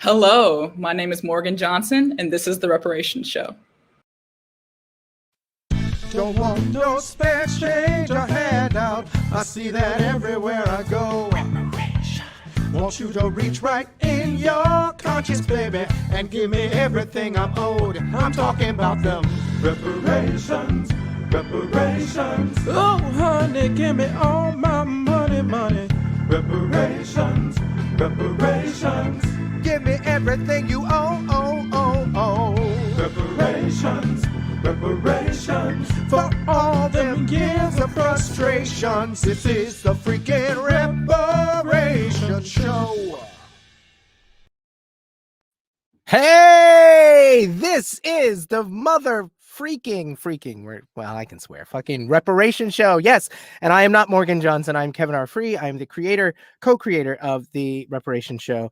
Hello, my name is Morgan Johnson, and this is the Reparations Show. Don't want no spare change or handout. I see that everywhere I go. Want you to reach right in your conscience, baby, and give me everything I'm owed. I'm talking about them reparations, reparations. Oh, honey, give me all my money, money. Reparations, reparations. Give me everything you owe. Reparations, reparations. For all them years of frustrations. This is the freaking Reparations Show. Hey, this is the mother freaking, well, I can swear, fucking Reparation Show. Yes, and I am not Morgan Johnson. I'm Kevin R. Free. I am the co-creator of the Reparation Show.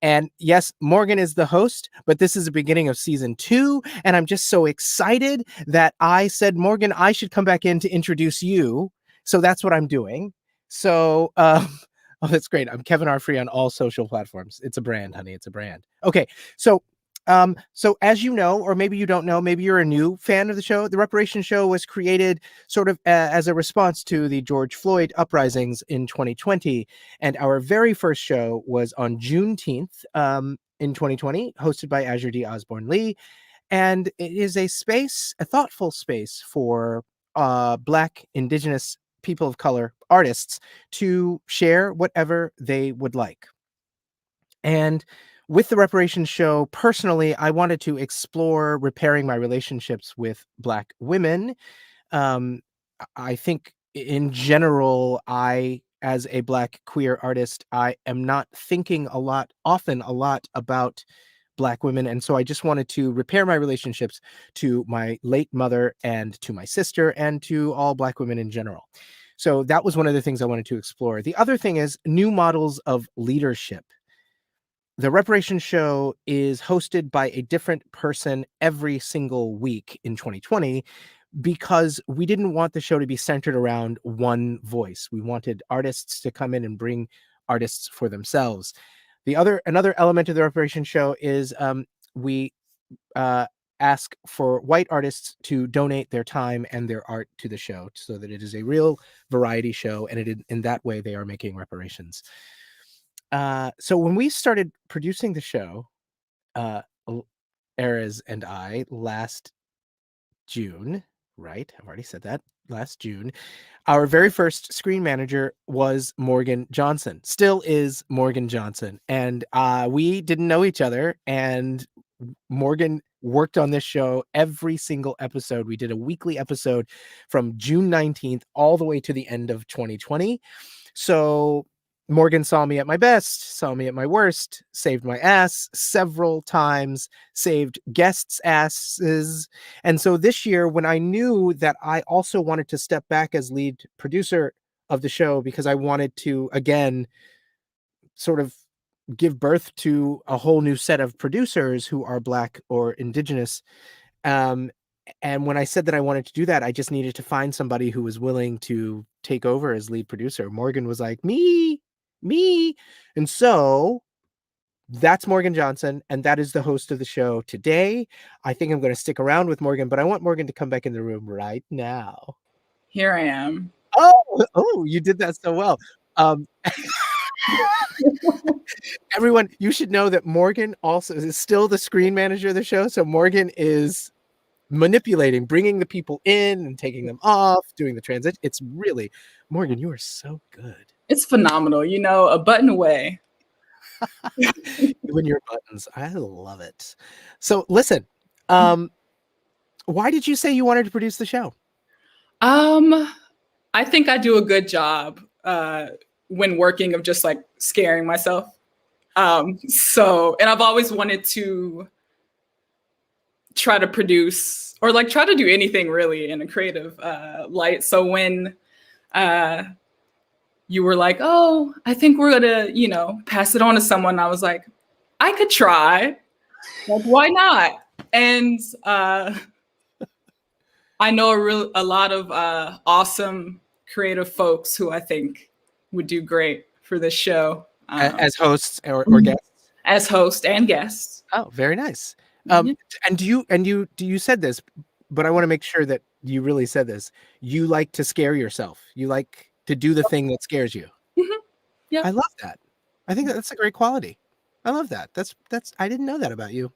And yes, Morgan is the host, but this is the beginning of season 2. And I'm just so excited that I said, Morgan, I should come back in to introduce you. So that's what I'm doing. So, oh, that's great. I'm Kevin R. Free on all social platforms. It's a brand, honey. It's a brand. Okay. So as you know, or maybe you don't know, maybe you're a new fan of the show. The Reparations Show was created sort of as a response to the George Floyd uprisings in 2020. And our very first show was on Juneteenth in 2020, hosted by Azure D. Osborne Lee. And it is a thoughtful space for Black, Indigenous, people of color artists to share whatever they would like. And with the Reparations Show, personally, I wanted to explore repairing my relationships with Black women. I think in general, as a Black queer artist, I am not thinking often a lot about Black women. And so I just wanted to repair my relationships to my late mother and to my sister and to all Black women in general. So that was one of the things I wanted to explore. The other thing is new models of leadership. The Reparations Show is hosted by a different person every single week in 2020 because we didn't want the show to be centered around one voice. We wanted artists to come in and bring artists for themselves. Another element of the Reparations Show is we ask for white artists to donate their time and their art to the show so that it is a real variety show, and in that way they are making reparations. So when we started producing the show, Erez and I, last June, right? I've already said that, last June, our very first screen manager was Morgan Johnson, still is Morgan Johnson. And we didn't know each other, and Morgan worked on this show every single episode. We did a weekly episode from June 19th all the way to the end of 2020. So Morgan saw me at my best, saw me at my worst, saved my ass several times, saved guests' asses. And so this year, when I knew that I also wanted to step back as lead producer of the show, because I wanted to, again, sort of give birth to a whole new set of producers who are Black or Indigenous. And when I said that I wanted to do that, I just needed to find somebody who was willing to take over as lead producer. Morgan was like, me. And so that's Morgan Johnson, and that is the host of the show today. I think I'm going to stick around with Morgan, but I want Morgan to come back in the room right now. Here I am. Oh, you did that so well. Everyone, you should know that Morgan also is still the screen manager of the show. So Morgan is manipulating, bringing the people in and taking them off, doing the transition. It's really, Morgan, you are so good. It's phenomenal. A button away. You and your buttons. I love it. So listen, why did you say you wanted to produce the show? I think I do a good job when working of just like scaring myself. And I've always wanted to try to produce or like try to do anything really in a creative light. So when you were like, oh, I think we're gonna, pass it on to someone, I was like, I could try. Like, why not? And I know a lot of awesome creative folks who I think would do great for this show. As hosts or guests? as host and guest. Oh, very nice. Yeah. And you said this, but I want to make sure that you really said this. You like to scare yourself. You like to do the thing that scares you. Mhm. Yeah. I love that. I think that's a great quality. I love that. That's I didn't know that about you.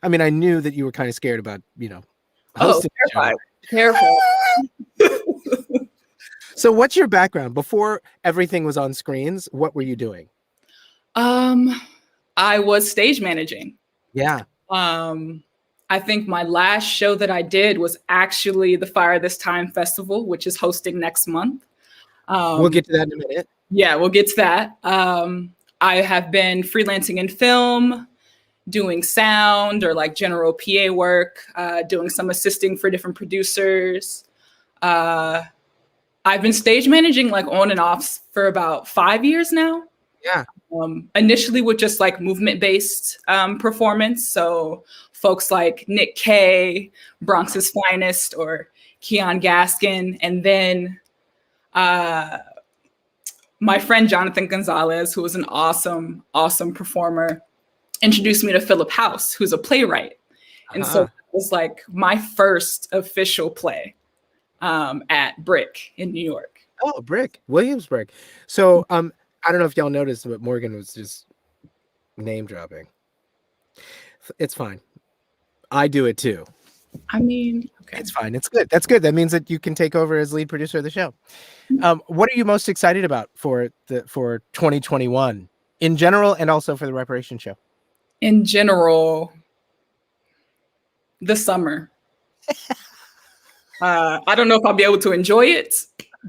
I mean, I knew that you were kind of scared about, hosting the show. Terrified. So what's your background? Before everything was on screens, what were you doing? I was stage managing. Yeah. I think my last show that I did was actually the Fire This Time Festival, which is hosting next month. We'll get to that in a minute. Yeah, we'll get to that. I have been freelancing in film, doing sound or like general PA work, doing some assisting for different producers. I've been stage managing like on and off for about 5 years now. Yeah. Initially with just like movement-based performance. So folks like Nick Kay, Bronx's Finest, or Keon Gaskin. And then my friend Jonathan Gonzalez, who was an awesome, awesome performer, introduced me to Philip House, who's a playwright. And so it was like my first official play at Brick in New York. Oh, Brick, Williamsburg. So I don't know if y'all noticed, but Morgan was just name dropping. It's fine. I do it too. I mean, okay. It's fine. It's good. That's good. That means that you can take over as lead producer of the show. What are you most excited about for 2021 in general, and also for the Reparations show? In general, the summer. I don't know if I'll be able to enjoy it,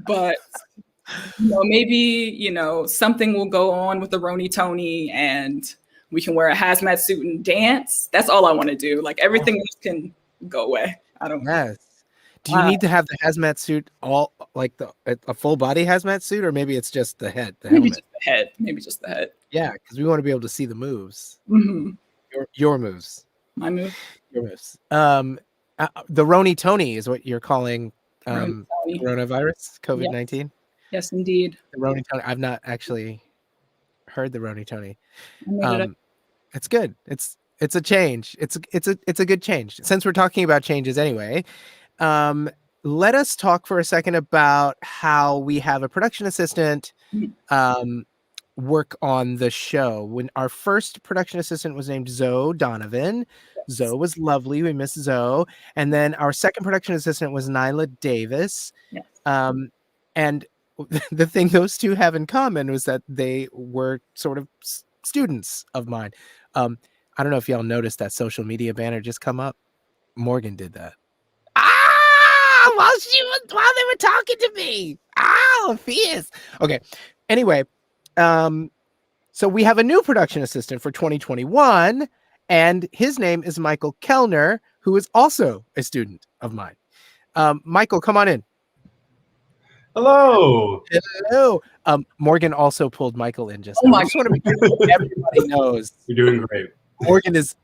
but maybe something will go on with the Roni Tony, and we can wear a hazmat suit and dance. That's all I want to do. Like everything else can go away. I don't. Yes. Do you need to have the hazmat suit all like a full body hazmat suit, or maybe it's just the head? Maybe just the head. Maybe just the head. Yeah, because we want to be able to see the moves. Mm-hmm. Your moves. My move. Your moves. The Roni Tony is what you're calling coronavirus, COVID-19. Yes, indeed. The Roni Tony. I've not actually heard the Roni Tony. It's good. It's a change. It's a good change. Since we're talking about changes anyway, let us talk for a second about how we have a production assistant work on the show. When our first production assistant was named Zoe Donovan. Yes. Zoe was lovely. We miss Zoe. And then our second production assistant was Nyla Davis. Yes. And the thing those two have in common was that they were sort of students of mine. I don't know if y'all noticed that social media banner just come up. Morgan did that. While they were talking to me. Fierce. Okay. Anyway, so we have a new production assistant for 2021, and his name is Michael Kellner, who is also a student of mine. Michael, come on in. Hello. Hello. Morgan also pulled Michael in just now. I just want to make sure everybody knows. You're doing great. Morgan is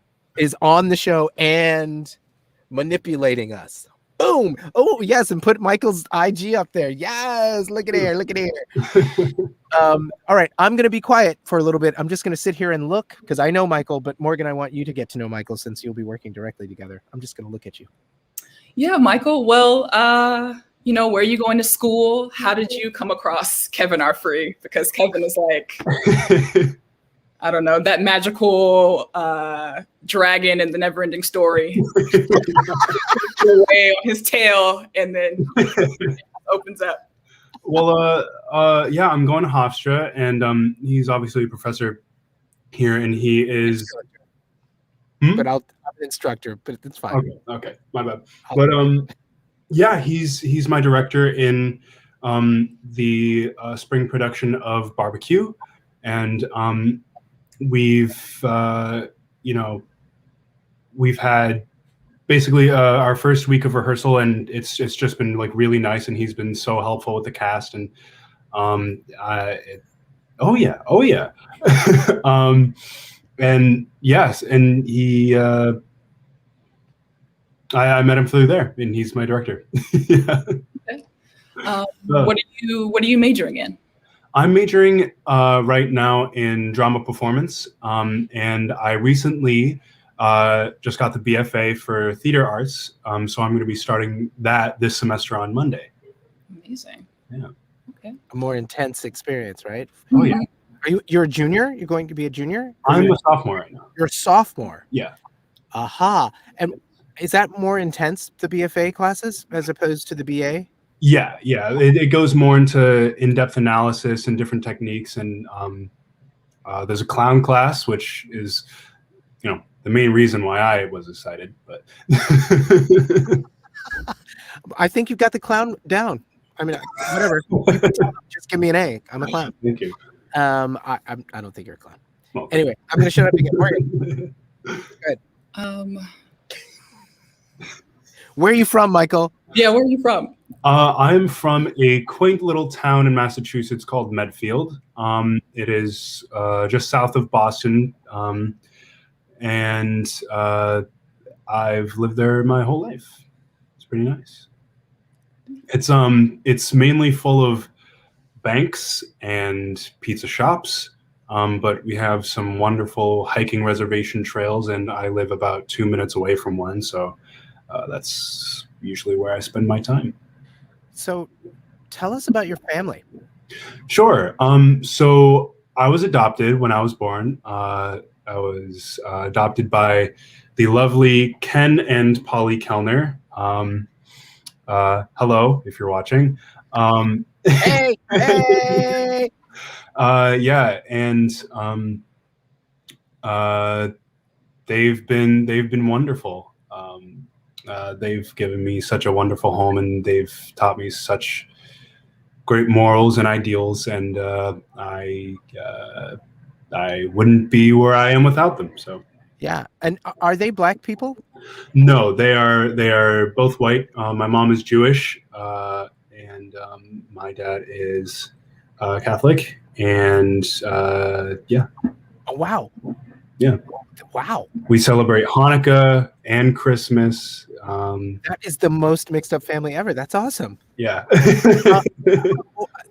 on the show and manipulating us. Boom. Oh, yes. And put Michael's IG up there. Yes. Look at here. Look at here. All right. I'm going to be quiet for a little bit. I'm just going to sit here and look because I know Michael, but Morgan, I want you to get to know Michael since you'll be working directly together. I'm just going to look at you. Yeah, Michael. Well, where are you going to school? How did you come across Kevin R. Free? Because Kevin is like, I don't know, that magical dragon in the Neverending Story. Away on his tail and then opens up. Well, yeah, I'm going to Hofstra, and he's obviously a professor here, and he is. But I'm an instructor, but it's fine. Okay, my bad. But yeah, he's my director in the spring production of Barbecue, and we've had basically our first week of rehearsal, and it's just been like really nice, and he's been so helpful with the cast, and oh yeah and yes, and he I met him through there, and he's my director. Yeah. Okay. What are you majoring in? I'm majoring right now in drama performance, and I recently just got the BFA for theater arts, so I'm going to be starting that this semester on Monday. Amazing. Yeah. Okay. A more intense experience, right? Oh yeah. You're a junior? You're going to be a junior? I'm a sophomore right now. You're a sophomore. Yeah. Aha. And is that more intense, the BFA classes, as opposed to the BA? Yeah. It goes more into in-depth analysis and different techniques, and there's a clown class, which is, the main reason why I was excited. But I think you got the clown down. I mean, whatever. Just give me an A. I'm a clown. Thank you. I don't think you're a clown. Okay. Anyway, I'm going to shut up and get Morgan. Good. Where are you from, Michael? Yeah, where are you from? I'm from a quaint little town in Massachusetts called Medfield. It is just south of Boston, and I've lived there my whole life. It's pretty nice. It's mainly full of banks and pizza shops, but we have some wonderful hiking reservation trails, and I live about 2 minutes away from one, so that's usually where I spend my time. So tell us about your family. Sure. So I was adopted when I was born. I was adopted by the lovely Ken and Polly Kellner. Hello, if you're watching. Hey! Yeah, and they've been wonderful. They've given me such a wonderful home, and they've taught me such great morals and ideals, and I wouldn't be where I am without them. So Yeah. And are they Black people? no, they are both white. My mom is Jewish, and my dad is Catholic, and yeah. Oh, wow. Yeah. Wow. We celebrate Hanukkah and Christmas. That is the most mixed up family ever. That's awesome. Yeah.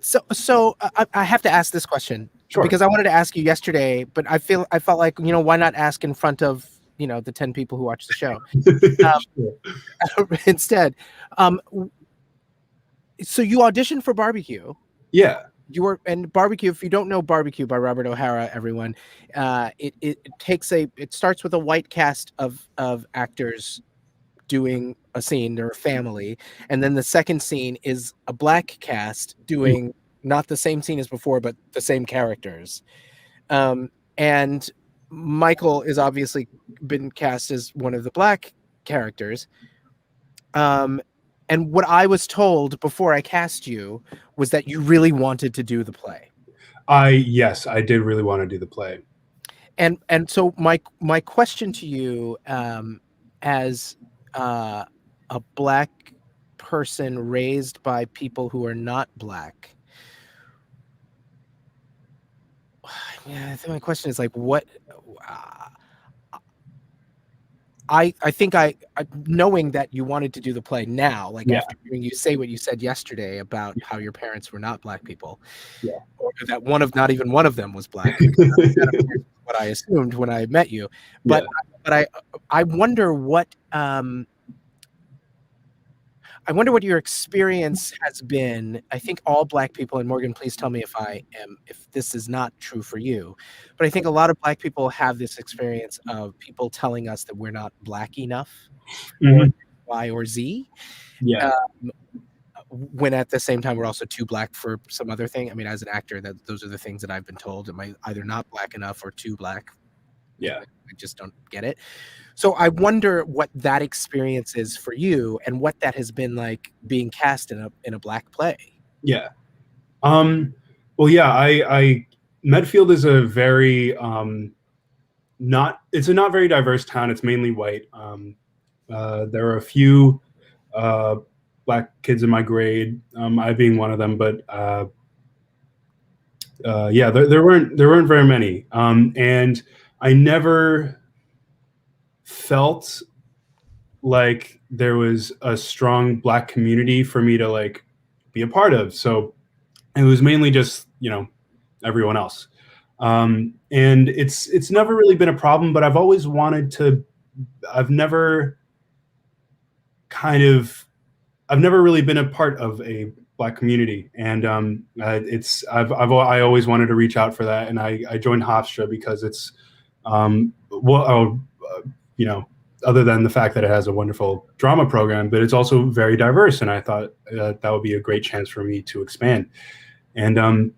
So I have to ask this question. Sure. Because I wanted to ask you yesterday, but I felt like, why not ask in front of, the 10 people who watch the show instead. So you auditioned for Barbecue. Yeah. And Barbecue, if you don't know Barbecue by Robert O'Hara, everyone, it starts with a white cast of actors doing a scene. They're a family, and then the second scene is a Black cast doing not the same scene as before, but the same characters. And Michael is obviously been cast as one of the Black characters. And what I was told before I cast you was that you really wanted to do the play. Yes, I did really want to do the play. And so my question to you, as a Black person raised by people who are not Black, I think my question is like, what? I think I knowing that you wanted to do the play now, like after hearing you say what you said yesterday about how your parents were not Black people, or that not even one of them was Black, what I assumed when I met you. But I wonder what what your experience has been. I think all Black people, and Morgan, please tell me if this is not true for you, but I think a lot of Black people have this experience of people telling us that we're not Black enough for Y or Z. Yeah. When at the same time we're also too Black for some other thing. I mean, as an actor, those are the things that I've been told. Am I either not Black enough or too Black? Yeah. I just don't get it. So I wonder what that experience is for you, and what that has been like being cast in a Black play. Yeah. Well, yeah, I Medfield is a very not very diverse town. It's mainly white. There are a few Black kids in my grade, I being one of them, but yeah, there weren't very many. And I never felt like there was a strong Black community for me to like be a part of. So it was mainly just, everyone else. And it's never really been a problem, but I've always wanted to. I've never really been a part of a Black community, and I always wanted to reach out for that, and I joined Hofstra because it's you know, other than the fact that it has a wonderful drama program, but it's also very diverse, and I thought that would be a great chance for me to expand. And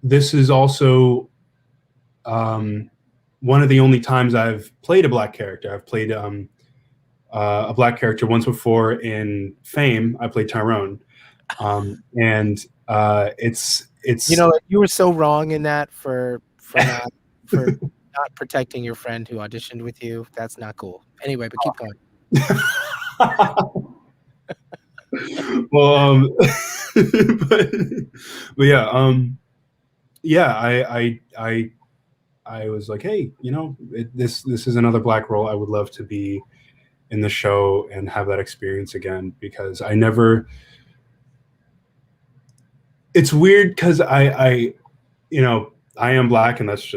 this is also one of the only times I've played a Black character. I've played a Black character once before in Fame. I played Tyrone, and it's You know, you were so wrong in that for not protecting your friend who auditioned with you. That's not cool. Anyway, but keep going. Well, but yeah, I was like, hey, you know, this is another Black role. I would love to be in the show and have that experience again, because I never. It's weird because I you know, I am Black, and that's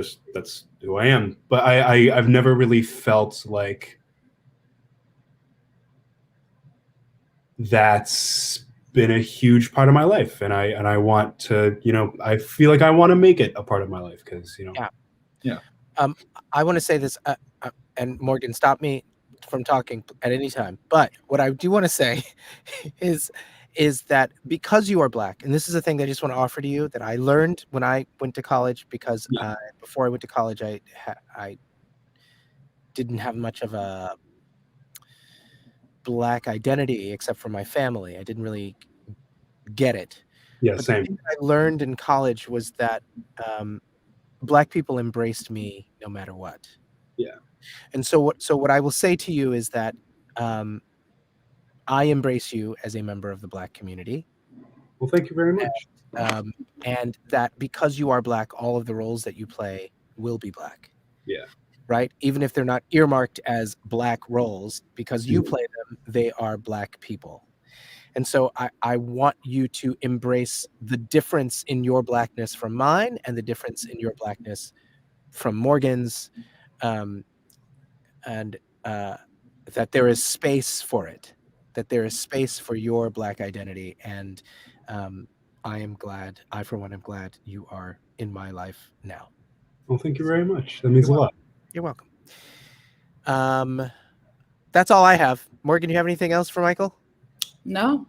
who I am. But I've never really felt like that's been a huge part of my life, and I want to, you know, I feel like I want to make it a part of my life, because, you know. Yeah. I want to say this, and Morgan, stop me from talking at any time. But what I do want to say is that because you are Black, and this is a thing that I just want to offer to you that I learned when I went to college, because before I went to college, I didn't have much of a Black identity except for my family. I didn't really get it. Yeah, but same. The thing that I learned in college was that Black people embraced me no matter what. Yeah. And so what I will say to you is that I embrace you as a member of the Black community. Well, thank you very much. And that because you are Black, all of the roles that you play will be Black. Yeah. Right? Even if they're not earmarked as Black roles, because you play them, they are Black people. And so I want you to embrace the difference in your Blackness from mine, and the difference in your Blackness from Morgan's, and that there is space for it, that there is space for your Black identity. And I, for one, am glad you are in my life now. Well, thank you very much. That means a lot. You're welcome. That's all I have. Morgan, you have anything else for Michael? No.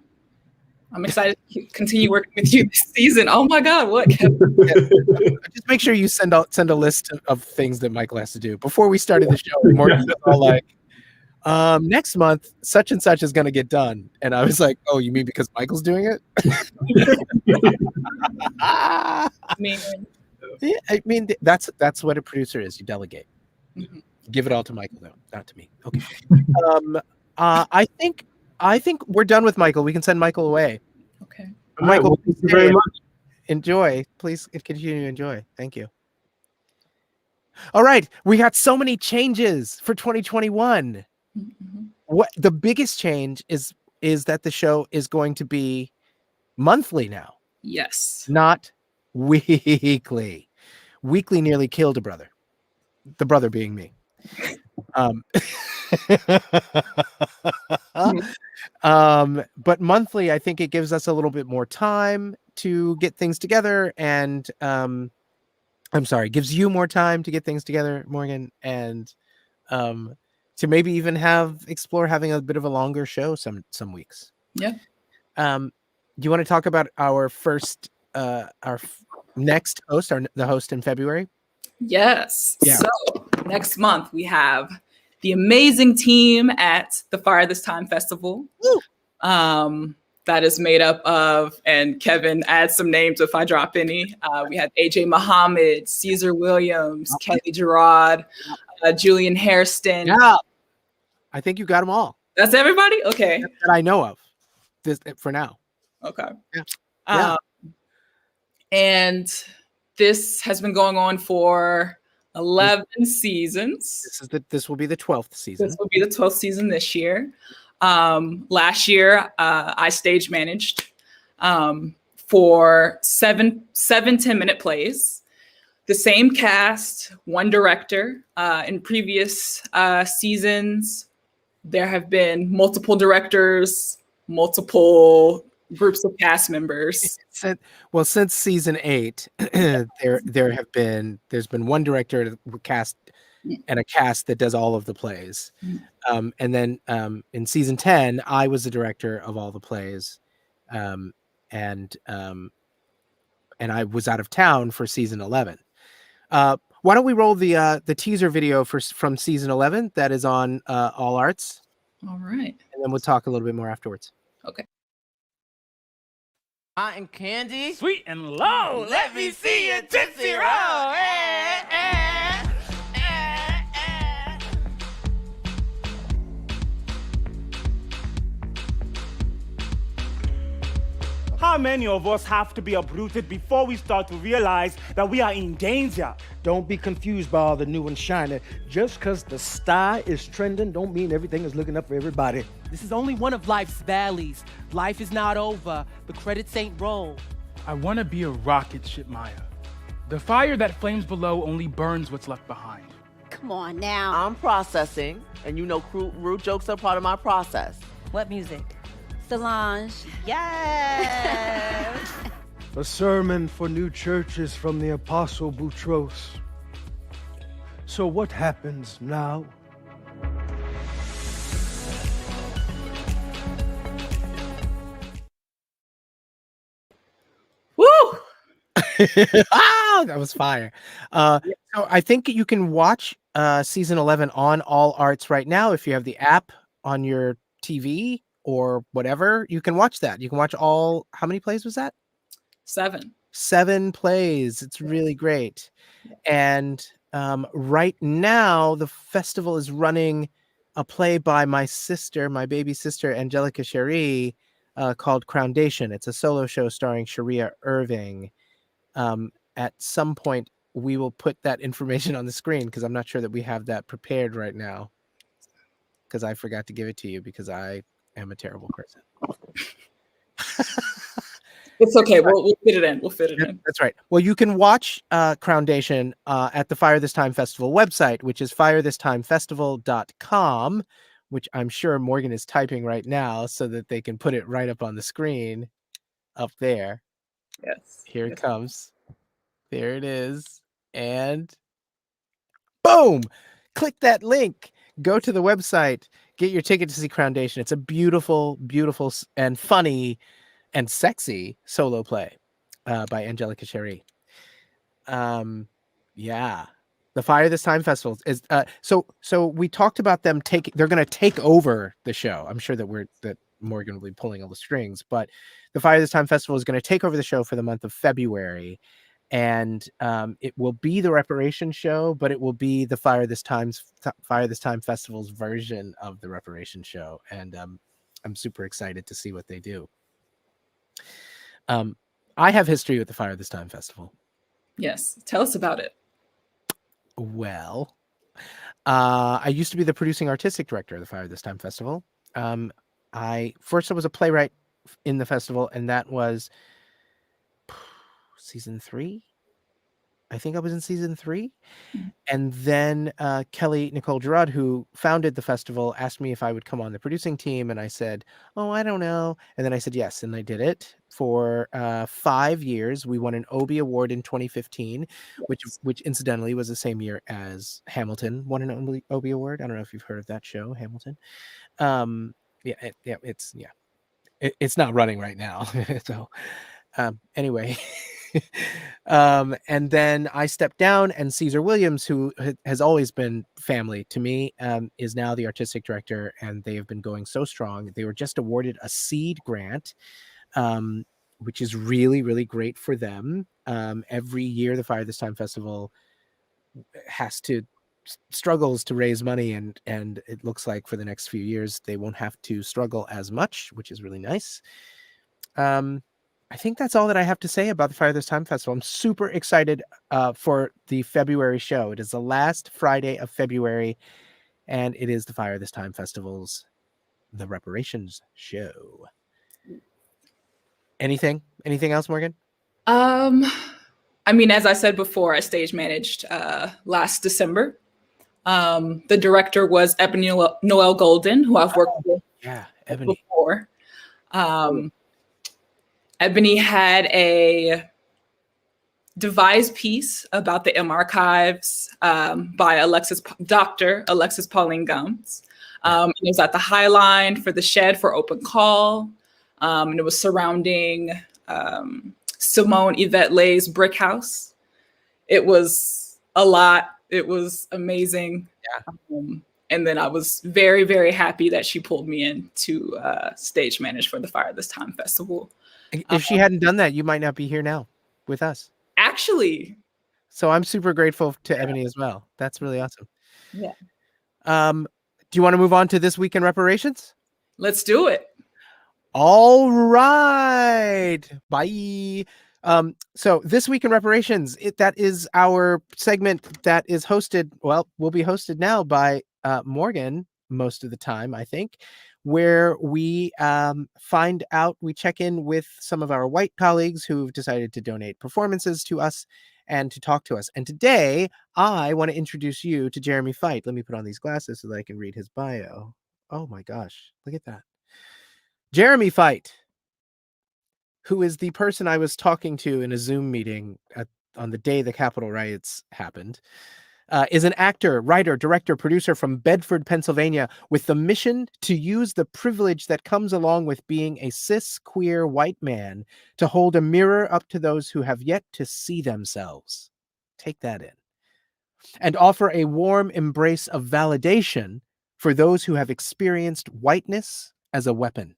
I'm excited to continue working with you this season. Oh my God, what? Just make sure you send a list of things that Michael has to do. Before we started the show, Morgan was all like, next month, such and such is going to get done. And I was like, oh, you mean because Michael's doing it? I mean, that's what a producer is. You delegate. Mm-hmm. Give it all to Michael, though, not to me. Okay. I think we're done with Michael. We can send Michael away. Okay. Michael, well, thank you very much. Enjoy. Please continue to enjoy. Thank you. All right. We got so many changes for 2021. Mm-hmm. What the biggest change is that the show is going to be monthly now. Yes. Not weekly. Weekly nearly killed a brother. The brother being me. But monthly, I think it gives us a little bit more time to get things together, and gives you more time to get things together, Morgan, and to maybe even explore having a bit of a longer show some weeks. Yeah. Do you want to talk about our first next host, the host in February? Yes. Yeah. So next month we have the amazing team at the Fire This Time Festival. That is made up of, and Kevin adds some names if I drop any. We have AJ Muhammad, Caesar Williams, Kelly Gerard, Julian Hairston. Yeah. I think you got them all. That's everybody? Okay. That I know of this for now. Okay. Yeah. And this has been going on for 11 seasons. This will be the 12th season. This will be the 12th season this year. Last year, I stage managed for seven 10-minute plays. The same cast, one director. In previous seasons, there have been multiple directors, multiple groups of cast members. Well, since season 8, there's been one director cast and a cast that does all of the plays. And then in season 10, I was the director of all the plays. And I was out of town for season 11. Why don't we roll the teaser video from season 11 that is on All Arts? All right. And then we'll talk a little bit more afterwards. Okay. Cotton candy, Sweet and low. let me see your Tootsie Roll. Eh, eh, eh, eh. How many of us have to be uprooted before we start to realize that we are in danger? Don't be confused by all the new and shiny. Just because the star is trending don't mean everything is looking up for everybody. This is only one of life's valleys. Life is not over. The credits ain't rolled. I want to be a rocket ship, Maya. The fire that flames below only burns what's left behind. Come on now. I'm processing, and you know rude jokes are part of my process. What music? Solange. Yes. A sermon for new churches from the Apostle Boutros. So what happens now? Woo! That was fire. So I think you can watch season 11 on All Arts right now. If you have the app on your TV or whatever, you can watch that. You can watch all, how many plays was that? 7 plays. It's really great. And right now the festival is running a play by my sister, my baby sister, Angelica Cherie, called Croundation. It's a solo show starring Sharia Irving. At some point we will put that information on the screen because I'm not sure that we have that prepared right now because I forgot to give it to you because I am a terrible person. It's okay. We'll fit it in. We'll fit it in. That's right. Well, you can watch Croundation at the Fire This Time Festival website, which is firethistimefestival.com, which I'm sure Morgan is typing right now so that they can put it right up on the screen up there. Yes. Here it comes. There it is. And boom! Click that link. Go to the website. Get your ticket to see Croundation. It's a beautiful, beautiful and funny and sexy solo play by Angelica Cherie. Yeah. The Fire This Time Festival is so we talked about them they're going to take over the show. I'm sure that Morgan will be pulling all the strings, but the Fire This Time Festival is going to take over the show for the month of February. And it will be the Reparations show, but it will be the Fire This Time Festival's version of the Reparations show. And I'm super excited to see what they do. I have history with the Fire This Time Festival. Yes. Tell us about it. Well, I used to be the producing artistic director of the Fire This Time Festival. I was a playwright in the festival, and that was season 3. I think I was in season 3. And then Kelly Nicole Gerard, who founded the festival, asked me if I would come on the producing team. And I said, oh, I don't know. And then I said, yes. And I did it for 5 years. We won an Obie Award in 2015, which incidentally was the same year as Hamilton won an Obie Award. I don't know if you've heard of that show, Hamilton. It's not running right now. So anyway, and then I stepped down, and Caesar Williams, who has always been family to me, is now the artistic director, and they have been going so strong. They were just awarded a seed grant, which is really, really great for them. Every year, the Fire This Time Festival struggles to raise money, and it looks like for the next few years they won't have to struggle as much, which is really nice. I think that's all that I have to say about the Fire This Time Festival. I'm super excited for the February show. It is the last Friday of February, and it is the Fire This Time Festival's The Reparations show. Anything Anything else, Morgan? I mean, as I said before, I stage managed last December. The director was Ebony Noel Golden, who I've worked with Yeah, Ebony. before. Ebony had a devised piece about the M archives by Dr. Alexis Pauline Gumbs. It was at the High Line for the Shed for Open Call, and it was surrounding Simone Yvette Lay's Brick House. It was a lot. It was amazing. Yeah. And then I was very, very happy that she pulled me in to stage manage for the Fire This Time Festival. If she hadn't done that, you might not be here now with us. Actually. So I'm super grateful to Ebony as well. That's really awesome. Yeah. Do you want to move on to This Week in Reparations? Let's do it. All right. Bye. So This Week in Reparations, that is our segment that is hosted, well, will be hosted now by Morgan most of the time, I think, where we find out, we check in with some of our white colleagues who've decided to donate performances to us and to talk to us. And today, I want to introduce you to Jeremy Fight. Let me put on these glasses so that I can read his bio. Oh my gosh, look at that. Jeremy Fight, who is the person I was talking to in a Zoom meeting on the day the Capitol riots happened, is an actor, writer, director, producer from Bedford, Pennsylvania, with the mission to use the privilege that comes along with being a cis queer white man to hold a mirror up to those who have yet to see themselves. Take that in. And offer a warm embrace of validation for those who have experienced whiteness as a weapon.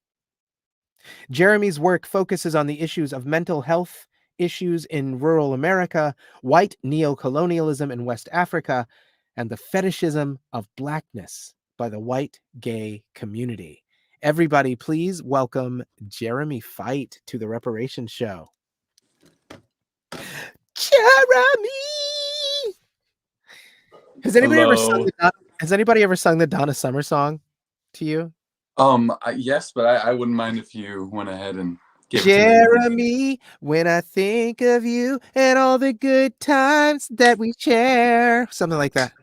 Jeremy's work focuses on the issues of mental health, issues in rural America, white neocolonialism in West Africa, and the fetishism of Blackness by the white gay community. Everybody, please welcome Jeremy Fight to the Reparations Show. Jeremy! Has anybody ever sung the Donna Summer song to you? Yes, but I wouldn't mind if you went ahead and gave Jeremy, it to me. When I think of you and all the good times that we share. Something like that.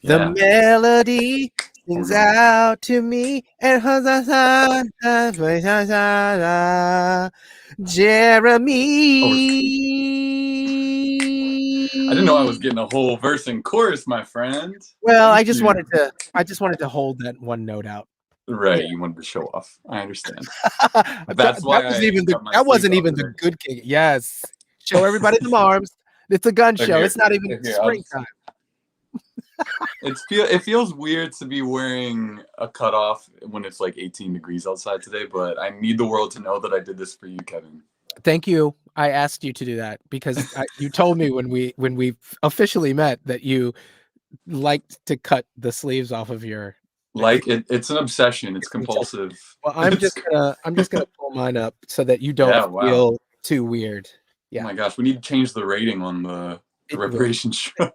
Yeah. The melody sings out to me and Jeremy. I didn't know I was getting a whole verse and chorus, my friend. Well, I just wanted to hold that one note out. Right, yeah. You wanted to show off. I understand. That's why that wasn't even the good king. Yes, show everybody the arms. It's a gun show. It's not even springtime. It feels weird to be wearing a cutoff when it's like 18 degrees outside today, but I need the world to know that I did this for you, Kevin. Thank you. I asked you to do that because you told me when we officially met that you liked to cut the sleeves off of your. It's an obsession. It's compulsive. Well, I'm just gonna pull mine up so that you don't feel too weird. Yeah. Oh my gosh, we need to change the rating on the Reparations show.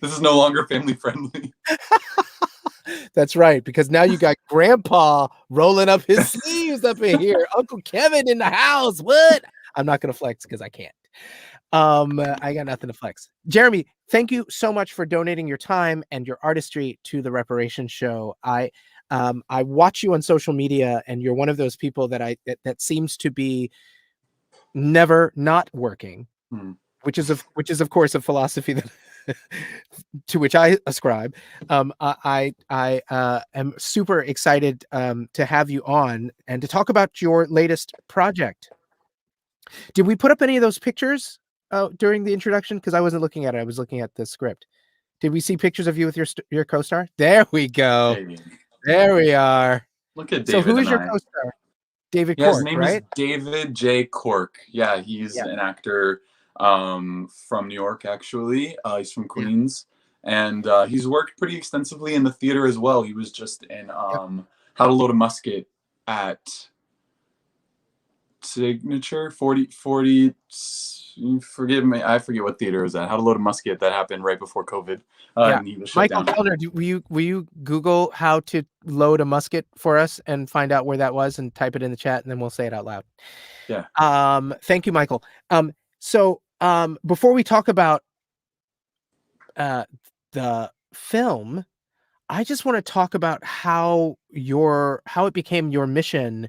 This is no longer family friendly. That's right, because now you got Grandpa rolling up his sleeves up in here. Uncle Kevin in the house. What? I'm not gonna flex because I can't. I got nothing to flex. Jeremy, thank you so much for donating your time and your artistry to the Reparations show. I watch you on social media, and you're one of those people that seems to be never not working, which is of course a philosophy that to which I ascribe. I am super excited to have you on and to talk about your latest project. Did we put up any of those pictures during the introduction? Because I wasn't looking at it. I was looking at the script. Did we see pictures of you with your co-star? There we go. Hey. There we are. Look at So David. who is your co-star? David Cork, his name is David J. Cork. Yeah, he's an actor from New York, actually. He's from Queens. And he's worked pretty extensively in the theater as well. He was just in How to Load a Musket at Signature 40 forgive me, I forget what theater it was at. How to Load a Musket, that happened right before COVID. Yeah. And he was shut Michael down. Kellner, will you Google how to load a musket for us and find out where that was and type it in the chat, and then we'll say it out loud. Yeah. Thank you, Michael. So before we talk about the film, I just want to talk about how it became your mission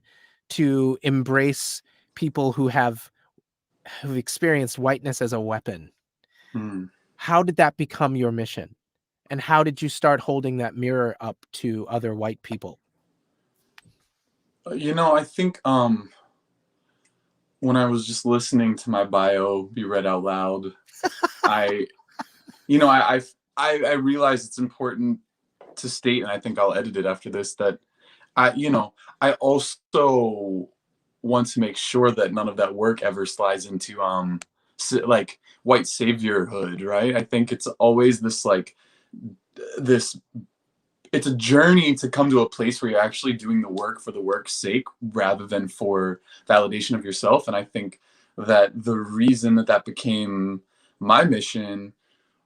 to embrace people who've experienced whiteness as a weapon. How did that become your mission? And how did you start holding that mirror up to other white people? You know, I think when I was just listening to my bio be read out loud, I realized it's important to state, and I think I'll edit it after this, that I also want to make sure that none of that work ever slides into like white saviorhood, right? I think it's always this it's a journey to come to a place where you're actually doing the work for the work's sake rather than for validation of yourself. And I think that the reason that became my mission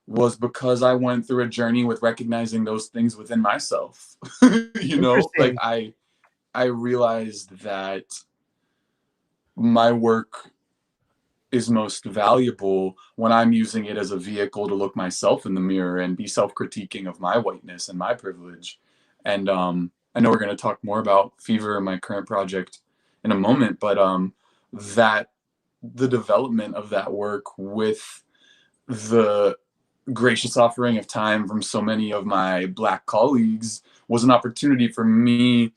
was because I went through a journey with recognizing those things within myself. Like I realized that my work is most valuable when I'm using it as a vehicle to look myself in the mirror and be self-critiquing of my whiteness and my privilege. And I know we're going to talk more about Fever and my current project in a moment, but that the development of that work with the gracious offering of time from so many of my Black colleagues was an opportunity for me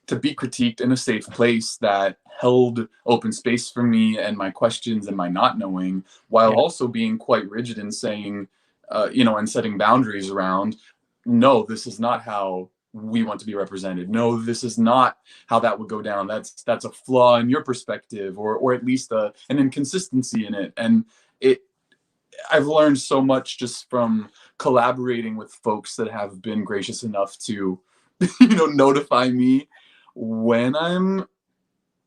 to be critiqued in a safe place that held open space for me and my questions and my not knowing, while also being quite rigid in saying, and setting boundaries around, no, this is not how we want to be represented. No, this is not how that would go down. That's a flaw in your perspective, or at least an inconsistency in it. And I've learned so much just from collaborating with folks that have been gracious enough to, notify me when I'm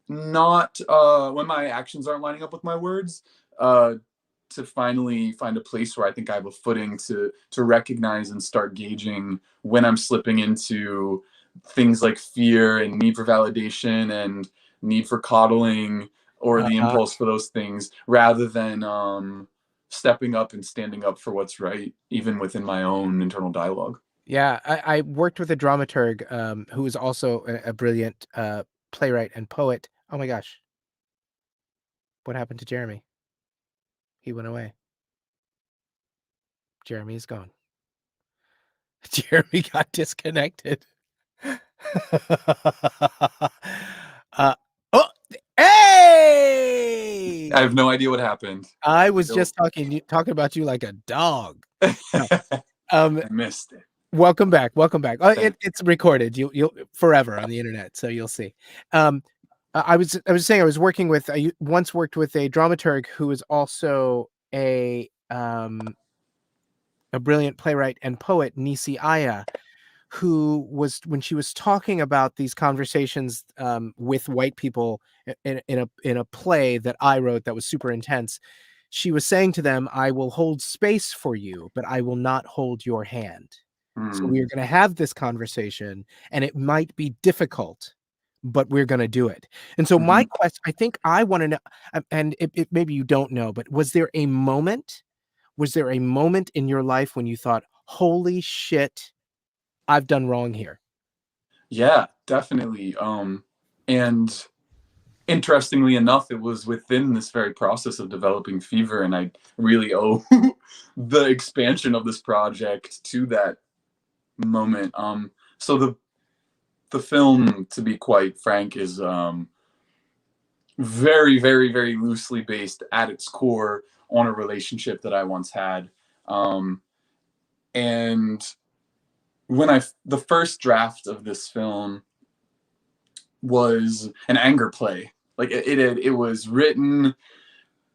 not, when my actions aren't lining up with my words, to finally find a place where I think I have a footing to recognize and start gauging when I'm slipping into things like fear and need for validation and need for coddling, or the impulse for those things, rather than stepping up and standing up for what's right, even within my own internal dialogue. Yeah, I worked with a dramaturg who is also a brilliant playwright and poet. Oh my gosh. What happened to Jeremy? He went away. Jeremy's gone. Jeremy got disconnected. Hey! I have no idea what happened. I was just talking about you like a dog. No. I missed it. Welcome back. It's recorded. You'll forever on the internet, so you'll see. I was saying I once worked with a dramaturg who is also a brilliant playwright and poet, Nisi Aya, who was, when she was talking about these conversations with white people in a play that I wrote that was super intense, she was saying to them, "I will hold space for you, but I will not hold your hand." So we're going to have this conversation, and it might be difficult, but we're going to do it. And so my question, I think I want to know, and it maybe you don't know, but was there a moment in your life when you thought, holy shit, I've done wrong here? Yeah, definitely. And interestingly enough, it was within this very process of developing Fever, and I really owe the expansion of this project to that moment. So the film, to be quite frank, is very, very, very loosely based at its core on a relationship that I once had. And when the first draft of this film was an anger play. Like it was written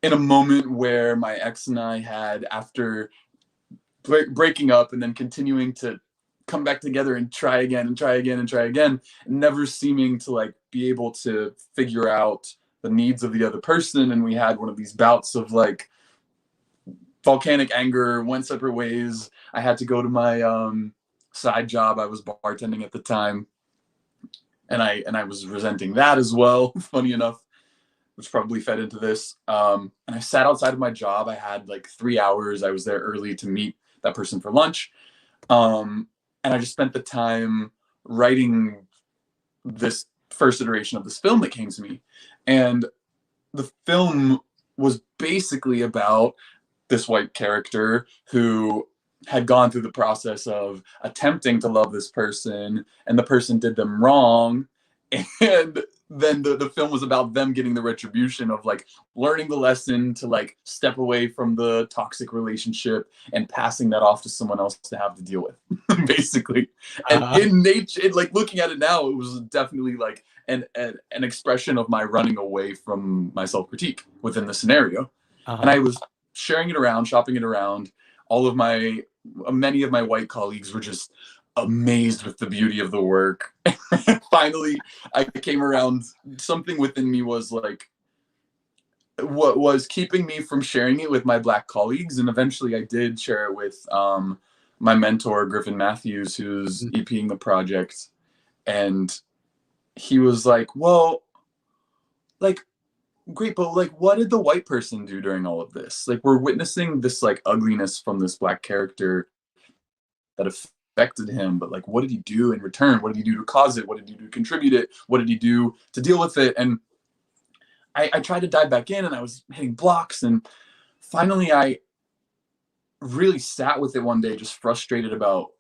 in a moment where my ex and I had, after breaking up and then continuing to come back together and try again and try again and try again, never seeming to be able to figure out the needs of the other person, and we had one of these bouts of like volcanic anger, went separate ways. I had to go to my side job. I was bartending at the time, and I was resenting that as well. Funny enough, which probably fed into this. And I sat outside of my job. I had like 3 hours. I was there early to meet that person for lunch, and I just spent the time writing this first iteration of this film that came to me. And the film was basically about this white character who had gone through the process of attempting to love this person, and the person did them wrong. And then the film was about them getting the retribution of like learning the lesson to like step away from the toxic relationship and passing that off to someone else to have to deal with, basically. And in nature, like looking at it now, it was definitely like an expression of my running away from my self-critique within the scenario. And I was sharing it around, shopping it around. Many of my white colleagues were just amazed with the beauty of the work. Finally, I came around. Something within me was like, what was keeping me from sharing it with my Black colleagues. And eventually I did share it with my mentor, Griffin Matthews, who's EPing the project. And he was like, well, like, great, but like, what did the white person do during all of this? Like, we're witnessing this like ugliness from this Black character that affected him, but like, what did he do in return? What did he do to cause it? What did he do to contribute it? What did he do to deal with it? And I tried to dive back in, and I was hitting blocks, and finally I really sat with it one day, just frustrated about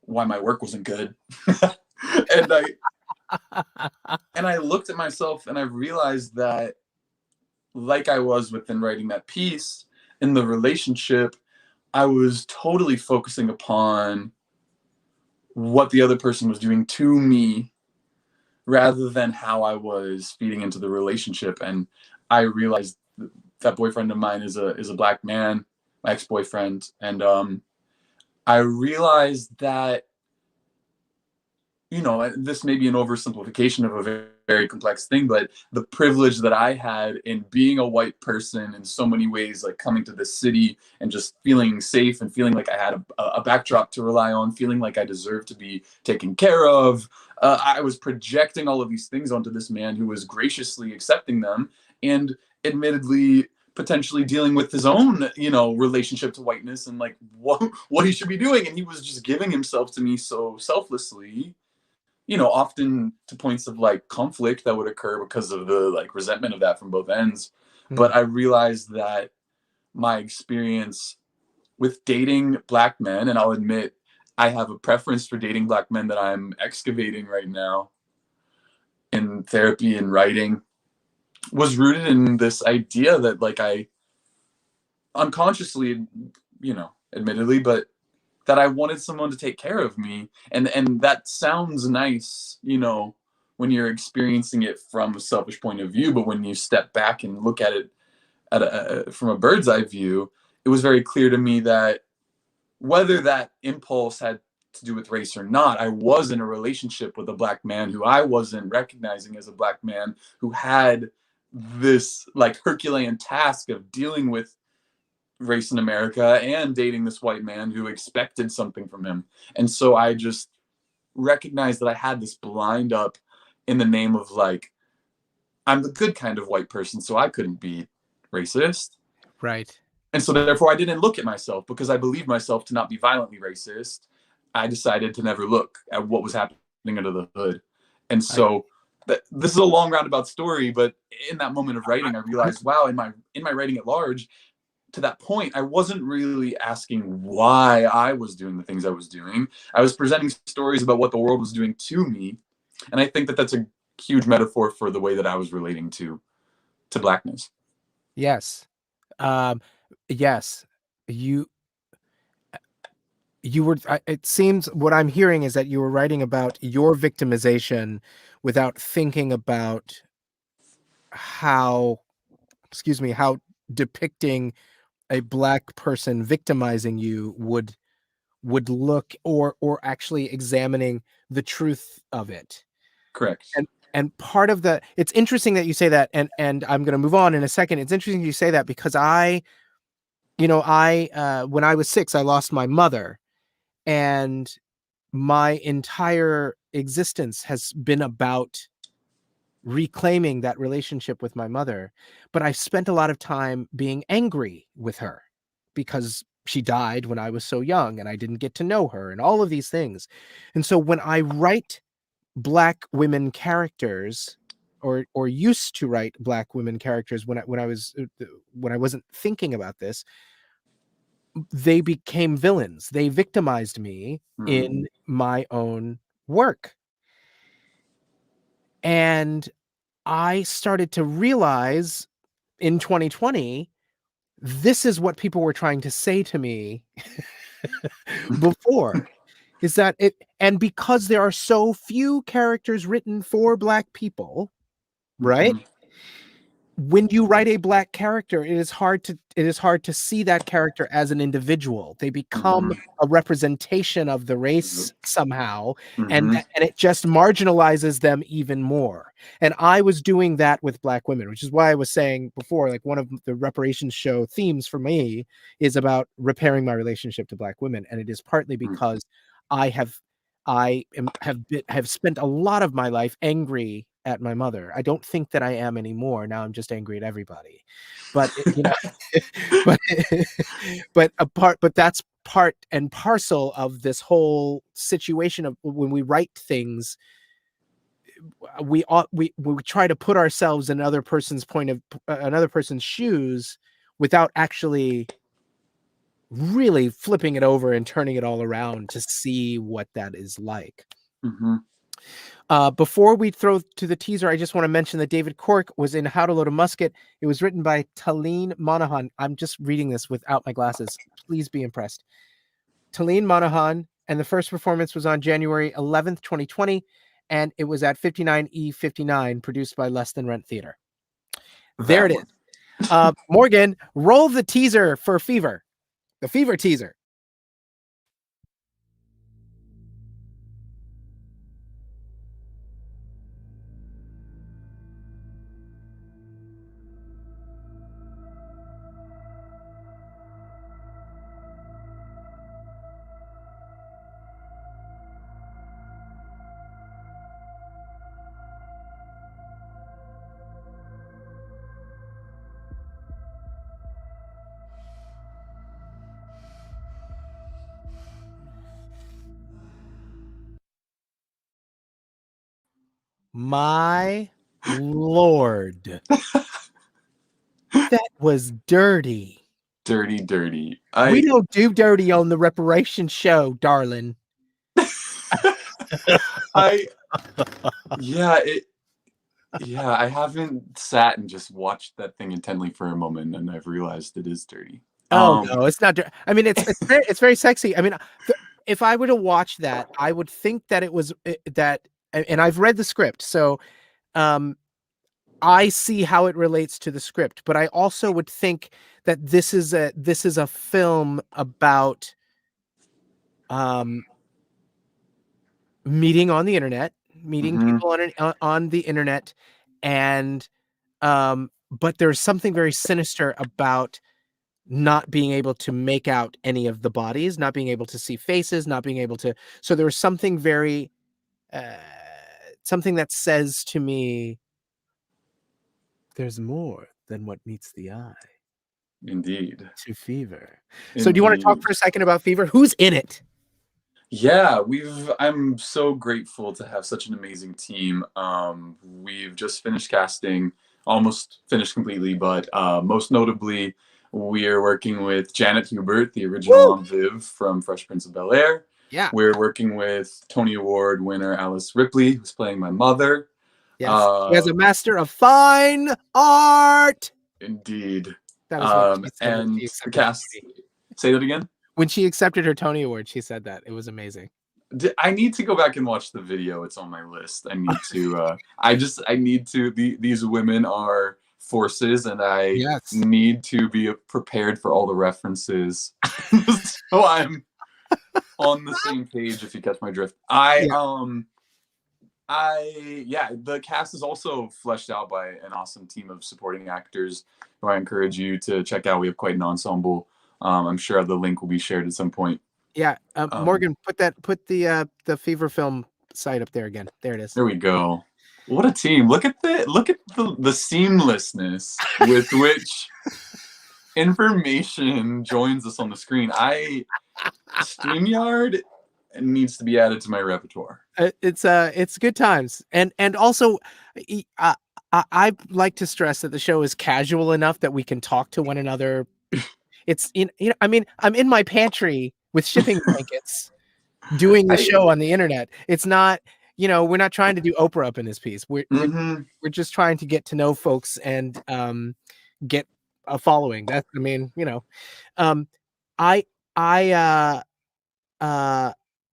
why my work wasn't good. and I looked at myself, and I realized that, like I was within writing that piece, in the relationship, I was totally focusing upon what the other person was doing to me rather than how I was feeding into the relationship. And I realized that boyfriend of mine is a Black man, my ex-boyfriend. And I realized that, you know, this may be an oversimplification of a very, very complex thing, but the privilege that I had in being a white person in so many ways, like coming to this city and just feeling safe and feeling like I had a backdrop to rely on, feeling like I deserved to be taken care of. I was projecting all of these things onto this man who was graciously accepting them and admittedly potentially dealing with his own, you know, relationship to whiteness and like what he should be doing. And he was just giving himself to me so selflessly, you know, often to points of like conflict that would occur because of the like resentment of that from both ends. But I realized that my experience with dating Black men, and I'll admit I have a preference for dating Black men that I'm excavating right now in therapy and writing, was rooted in this idea that like I unconsciously, you know, admittedly, but that I wanted someone to take care of me. And that sounds nice, you know, when you're experiencing it from a selfish point of view, but when you step back and look at it from a bird's eye view, it was very clear to me that whether that impulse had to do with race or not, I was in a relationship with a Black man who I wasn't recognizing as a Black man, who had this like Herculean task of dealing with race in America and dating this white man who expected something from him. And so I just recognized that I had this blind up in the name of like, I'm the good kind of white person, so I couldn't be racist. Right. And so therefore I didn't look at myself because I believed myself to not be violently racist. I decided to never look at what was happening under the hood. And so this is a long roundabout story, but in that moment of writing, I realized, wow, in my writing at large, to that point, I wasn't really asking why I was doing the things I was doing. I was presenting stories about what the world was doing to me. And I think that that's a huge metaphor for the way that I was relating to Blackness. Yes. Yes. You were, it seems what I'm hearing is that you were writing about your victimization without thinking about how depicting a Black person victimizing you would look, or actually examining the truth of it. Correct. And part of the, it's interesting that you say that, and I'm going to move on in a second. It's interesting you say that because when I was 6, I lost my mother, and my entire existence has been about reclaiming that relationship with my mother. But I spent a lot of time being angry with her because she died when I was so young and I didn't get to know her and all of these things. And so when I write Black women characters, or used to write Black women characters when I wasn't thinking about this, they became villains. They victimized me in my own work. And I started to realize in 2020, this is what people were trying to say to me before, is that it, and because there are so few characters written for Black people, right? When you write a Black character, it is hard to see that character as an individual. They become a representation of the race somehow, and it just marginalizes them even more. And I was doing that with Black women, which is why I was saying before, like, one of the Reparations show themes for me is about repairing my relationship to Black women, and it is partly because have spent a lot of my life angry at my mother. I don't think that I am anymore. Now I'm just angry at everybody. But but that's part and parcel of this whole situation of when we write things, we try to put ourselves in another person's another person's shoes without actually really flipping it over and turning it all around to see what that is like. Before we throw to the teaser, I just want to mention that David Cork was in How to Load a Musket. It was written by Talene Monahan. I'm just reading this without my glasses. Please be impressed. Talene Monahan, and the first performance was on January 11th, 2020, and it was at 59E59, produced by Less Than Rent Theater. There it is. Morgan, roll the teaser for Fever. The Fever teaser. My Lord. That was dirty. Dirty. We don't do dirty on the Reparations show, darling. I haven't sat and just watched that thing intently for a moment, and I've realized it is dirty. Oh no, it's not dirty. I mean, it's very sexy. I mean, if I were to watch that, I would think that it was that, and I've read the script, so I see how it relates to the script, but I also would think that this is a film about meeting on the internet, meeting people on the internet, and but there's something very sinister about not being able to make out any of the bodies, not being able to see faces, not being able to. So there was something very something that says to me, there's more than what meets the eye. Indeed. To Fever. So do you want to talk for a second about Fever? Who's in it? Yeah, I'm so grateful to have such an amazing team. We've just finished casting, almost finished completely, but most notably, we're working with Janet Hubert, the original Aunt Viv from Fresh Prince of Bel-Air. Yeah. We're working with Tony Award winner Alice Ripley, who's playing my mother. Yes. She has a Master of Fine Art. Indeed. That was what she said and the cast. Say that again? When she accepted her Tony Award, she said that. It was amazing. I need to go back and watch the video. It's on my list. I need to. I need to. These women are forces, and I need to be prepared for all the references, so I'm on the same page. If you catch my drift, The cast is also fleshed out by an awesome team of supporting actors who I encourage you to check out. We have quite an ensemble. I'm sure the link will be shared at some point. Yeah, Morgan, put the Fever Film site up there again. There it is. There we go. What a team! Look at the seamlessness with which information joins us on the screen. StreamYard needs to be added to my repertoire. It's good times, and also, I like to stress that the show is casual enough that we can talk to one another. It's I mean, I'm in my pantry with shipping blankets, doing the show on the internet. It's not, we're not trying to do Oprah up in this piece. We're just trying to get to know folks and get a following. That's,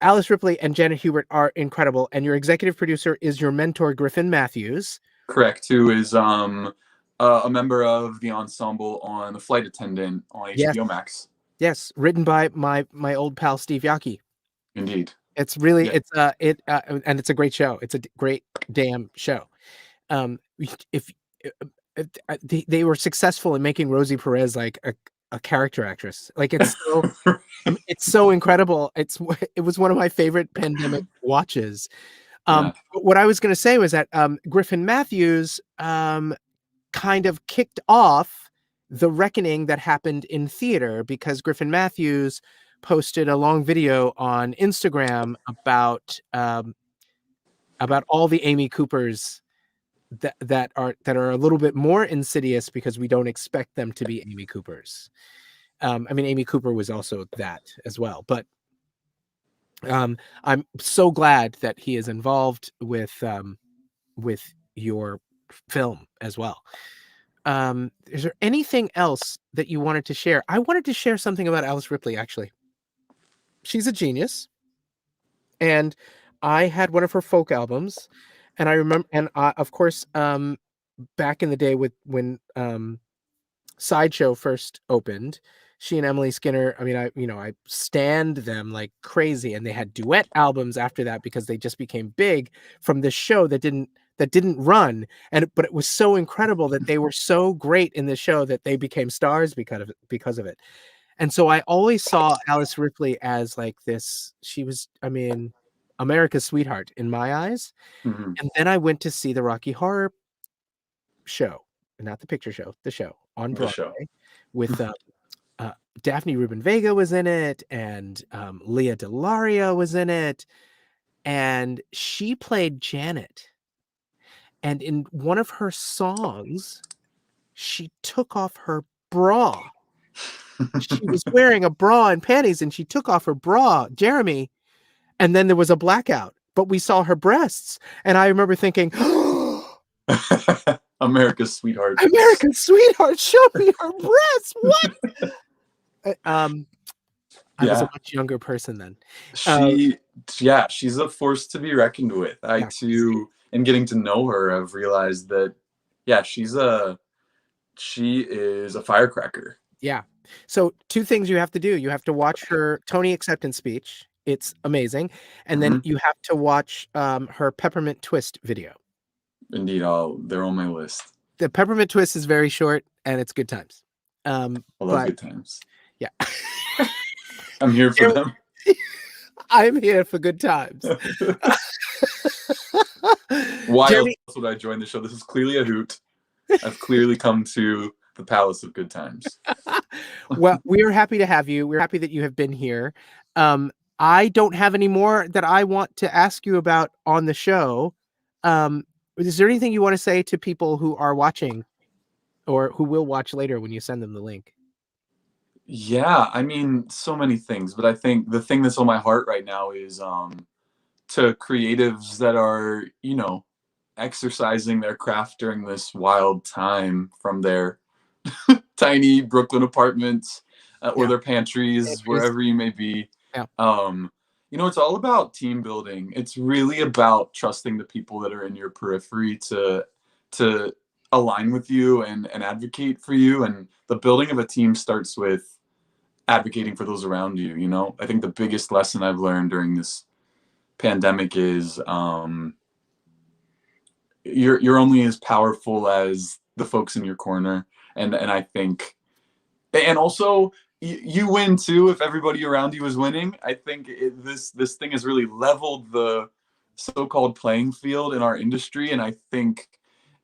Alice Ripley and Janet Hubert are incredible, and your executive producer is your mentor, Griffin Matthews. Correct, who is a member of the ensemble on The Flight Attendant on HBO Max. Yes, written by my old pal Steve Yockey. Indeed. It's really and it's a great show. It's a great damn show. If they were successful in making Rosie Perez like a character actress, like it's so it's so incredible. It was one of my favorite pandemic watches. But what I was going to say was that Griffin Matthews kind of kicked off the reckoning that happened in theater, because Griffin Matthews posted a long video on Instagram about all the Amy Coopers that are a little bit more insidious because we don't expect them to be Amy Coopers. I mean, Amy Cooper was also that as well, but I'm so glad that he is involved with your film as well. Is there anything else that you wanted to share? I wanted to share something about Alice Ripley, actually. She's a genius, and I had one of her folk albums, and I remember, and of course, back in the day when Sideshow first opened, she and Emily Skinner, I mean, I stand them like crazy, and they had duet albums after that because they just became big from this show that didn't run, but it was so incredible that they were so great in the show that they became stars because of it. And so I always saw Alice Ripley as like this. She was, I mean, America's sweetheart in my eyes. Mm-hmm. And then I went to see the Rocky Horror show, not the picture show, the show on Broadway with Daphne Rubin Vega was in it, and Leah DeLaria was in it, and she played Janet. And in one of her songs, she took off her bra. She was wearing a bra and panties, and she took off her bra, Jeremy, and then there was a blackout, but we saw her breasts. And I remember thinking, America's sweetheart. America's sweetheart, show me her breasts. What? I was a much younger person then. She's a force to be reckoned with. I too, in getting to know her, I've realized that, she is a firecracker. Yeah. So 2 things you have to do. You have to watch her Tony acceptance speech. It's amazing. And then you have to watch her Peppermint Twist video. Indeed. They're on my list. The Peppermint Twist is very short, and it's good times. I love good times. Yeah. I'm here for them. I'm here for good times. Why else would I join the show? This is clearly a hoot. I've clearly come to the Palace of Good Times. Well, we are happy to have you. We're happy that you have been here. I don't have any more that I want to ask you about on the show. Is there anything you want to say to people who are watching or who will watch later when you send them the link? Yeah, I mean, so many things, but I think the thing that's on my heart right now is to creatives that are, exercising their craft during this wild time from their tiny Brooklyn apartments or their pantries, wherever you may be. Yeah. It's all about team building. It's really about trusting the people that are in your periphery to align with you and advocate for you. And the building of a team starts with advocating for those around you. I think the biggest lesson I've learned during this pandemic is you're only as powerful as the folks in your corner, and I think, and also you win too if everybody around you is winning. I think this thing has really leveled the so-called playing field in our industry, and I think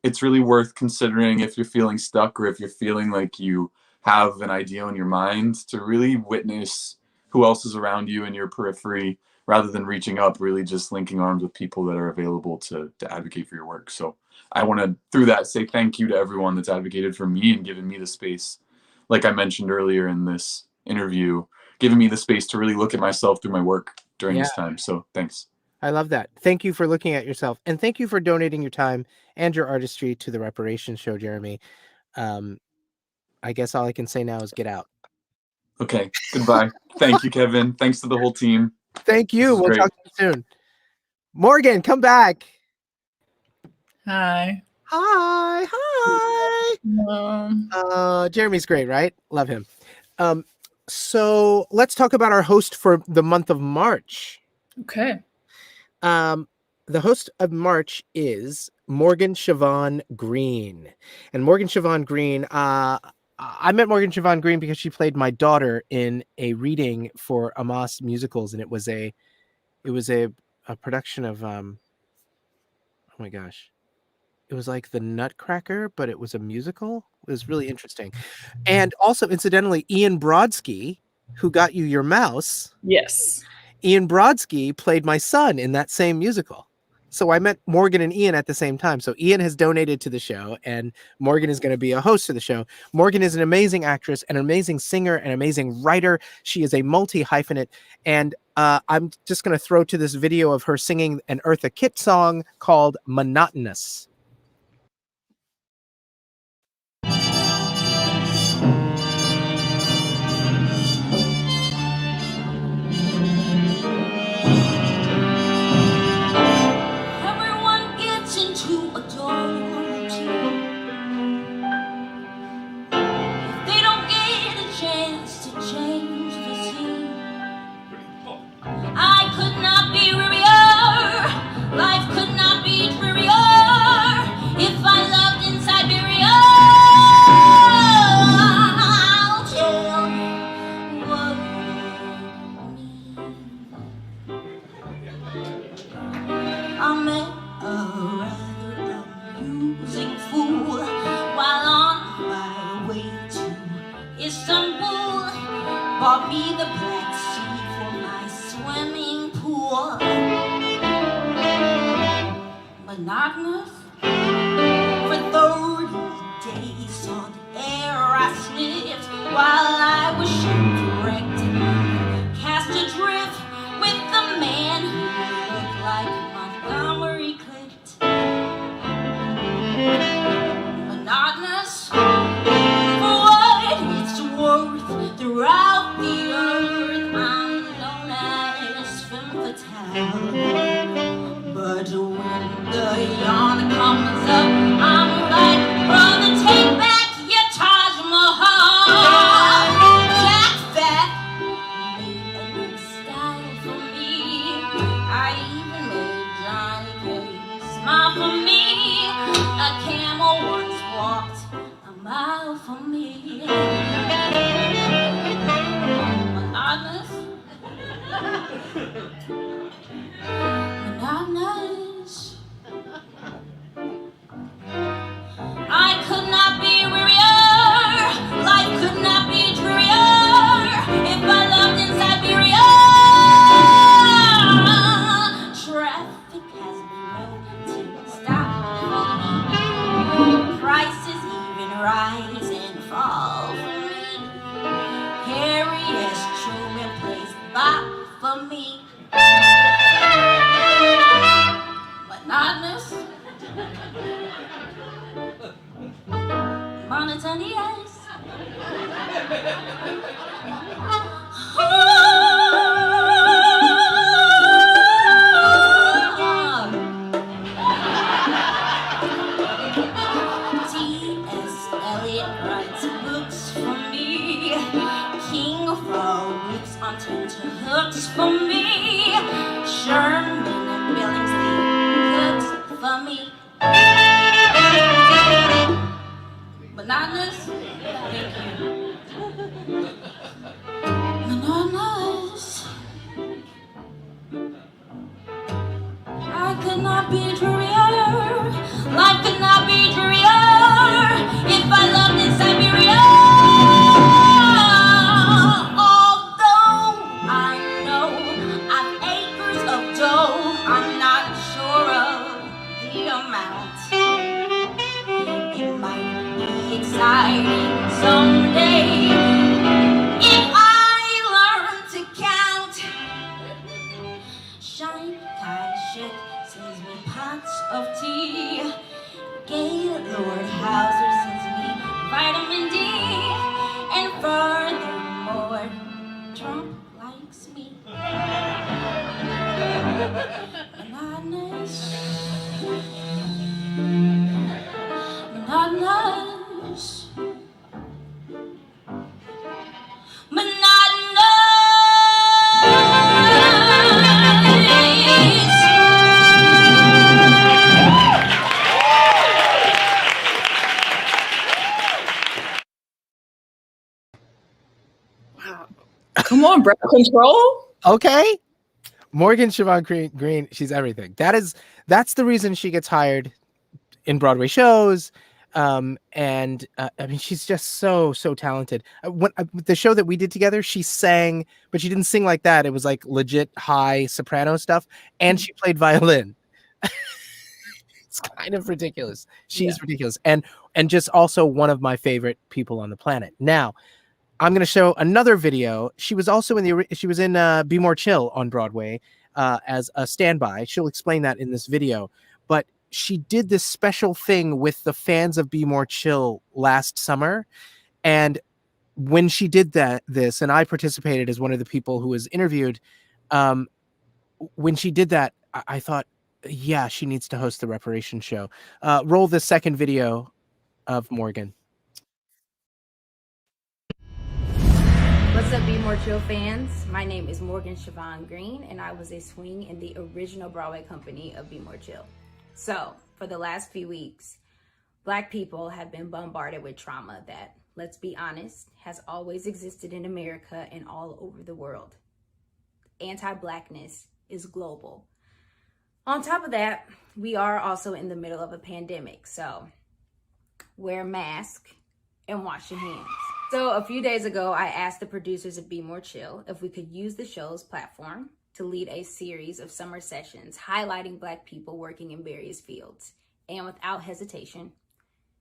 it's really worth considering if you're feeling stuck or if you're feeling like you have an idea in your mind to really witness who else is around you in your periphery rather than reaching up, really just linking arms with people that are available to advocate for your work. So I want to, through that, say thank you to everyone that's advocated for me and given me the space, like I mentioned earlier in this interview, giving me the space to really look at myself through my work during this time. So thanks. I love that. Thank you for looking at yourself, and thank you for donating your time and your artistry to the Reparations show, Jeremy. I guess all I can say now is get out. Okay, goodbye. Thank you, Kevin. Thanks to the whole team. Thank you. We'll talk to you soon. Morgan, come back. Hi. Hi. Hi. Jeremy's great, right? Love him. So let's talk about our host for the month of March. Okay. The host of March is Morgan Siobhan Green. And Morgan Siobhan Green, I met Morgan Siobhan Green because she played my daughter in a reading for Amos Musicals, and it was a production of oh my gosh. It was like the Nutcracker, but it was a musical. It was really interesting. And also, incidentally, Ian Brodsky, who got you your mouse. Yes. Ian Brodsky played my son in that same musical. So I met Morgan and Ian at the same time. So Ian has donated to the show, and Morgan is going to be a host of the show. Morgan is an amazing actress, an amazing singer, an amazing writer. She is a multi-hyphenate. And I'm just going to throw to this video of her singing an Eartha Kitt song called Monotonous. Bought me the Black Sea for my swimming pool. Monotonous for 30 days, saw the air I sniffed while I was shipwrecked, cast adrift with the man who looked like Montgomery Clift. Monotonous for what it's worth throughout the earth. I'm known as femme fatale, but when the yawn comes up, I'm like, brother, take back your Taj Mahal. Jack Fat made a new style for me. I even made Johnny Cake smile for me. A camel once walked a mile for me. Monotonous. Monotonous. I could not be wearier. Life could not be drearier if I loved in Siberia. Traffic has been known to stop. Prices even rise and fall for me. Harry S. Truman plays bop for me. Monotonous. Monotonous. T.S. Eliot writes books for me. King Farouk's on tenterhooks for me. Sherman and Billingsley cooks for me. Monotonous? Thank you. Monotonous. I could not be drearier. Life could not be drearier if I loved in Siberia. Although I know I've acres of dough, I'm not sure of the amount. It might be exciting someday if I learn to count. Shine, Kai, shake, sends me pots of tea. Gay Lord Hauser sends me vitamin D. And furthermore, Trump likes me. Monotonous. Monotonous. Come on, bro. Control? Okay. Morgan Siobhan Green, she's everything. That's the reason she gets hired in Broadway shows. I mean, she's just so talented. The show that we did together, she sang, but she didn't sing like that. It was like legit high soprano stuff, and she played violin. It's kind of ridiculous. She's ridiculous, and just also one of my favorite people on the planet. Now, I'm going to show another video. She was also in Be More Chill on Broadway as a standby. She'll explain that in this video, but she did this special thing with the fans of Be More Chill last summer. And when she did this, and I participated as one of the people who was interviewed, when she did that, I thought, yeah, she needs to host the Reparations show. Roll the second video of Morgan. What's up, Be More Chill fans? My name is Morgan Siobhan Green, and I was a swing in the original Broadway company of Be More Chill. So, for the last few weeks, Black people have been bombarded with trauma that, let's be honest, has always existed in America and all over the world. Anti-Blackness is global. On top of that, we are also in the middle of a pandemic, so wear a mask and wash your hands. So a few days ago, I asked the producers of Be More Chill if we could use the show's platform to lead a series of summer sessions highlighting Black people working in various fields. And without hesitation,